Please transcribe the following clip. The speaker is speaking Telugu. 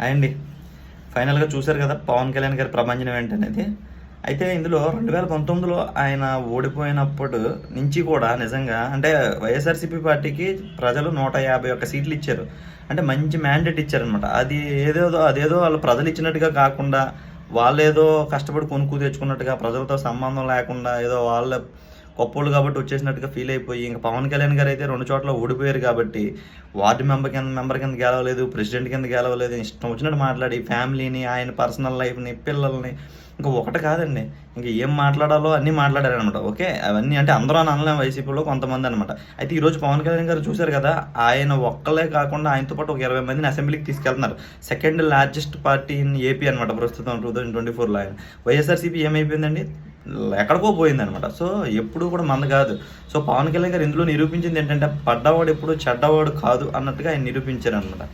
అండి ఫైనల్గా చూశారు కదా పవన్ కళ్యాణ్ గారి ప్రభంజనం ఏంటనేది. అయితే ఇందులో 2019లో ఆయన ఓడిపోయినప్పుడు నుంచి కూడా నిజంగా అంటే వైఎస్ఆర్సీపీ పార్టీకి ప్రజలు 151 సీట్లు ఇచ్చారు. అంటే మంచి మ్యాండేట్ ఇచ్చారనమాట. అదేదో వాళ్ళు ప్రజలు ఇచ్చినట్టుగా కాకుండా వాళ్ళేదో కష్టపడి కొనుక్కు తెచ్చుకున్నట్టుగా ప్రజలతో సంబంధం లేకుండా ఏదో వాళ్ళ గొప్పోళ్ళు కాబట్టి వచ్చేసినట్టుగా ఫీల్ అయిపోయి ఇంకా పవన్ కళ్యాణ్ గారు అయితే 2 చోట్ల ఓడిపోయారు కాబట్టి వార్డు మెంబర్ కింద గెలవలేదు, ప్రెసిడెంట్ కింద గెలవలేదు, ఇష్టం వచ్చినట్టు మాట్లాడి ఫ్యామిలీని, ఆయన పర్సనల్ లైఫ్ని, పిల్లల్ని ఇంకా ఒకటి కాదండి, ఇంకా ఏం మాట్లాడాలో అన్నీ మాట్లాడారనమాట. ఓకే, అవన్నీ అంటే అందరూ అని అనలేం, వైసీపీలో కొంతమంది అనమాట. అయితే ఈరోజు పవన్ కళ్యాణ్ గారు చూశారు కదా, ఆయన ఒక్కలే కాకుండా ఆయనతో పాటు ఒక 20 మందిని అసెంబ్లీకి తీసుకెళ్తున్నారు. Second largest party in AP అనమాట ప్రస్తుతం 2024లో. ఆయన వైఎస్ఆర్సీపీ ఏమైపోయిందండి, ఎక్కడికో పోయిందనమాట. సో ఎప్పుడు కూడా మంద కాదు. సో పవన్ కళ్యాణ్ గారు ఇందులో నిరూపించింది ఏంటంటే పడ్డవాడు ఎప్పుడు చెడ్డవాడు కాదు అన్నట్టుగా ఆయన నిరూపించారు అనమాట.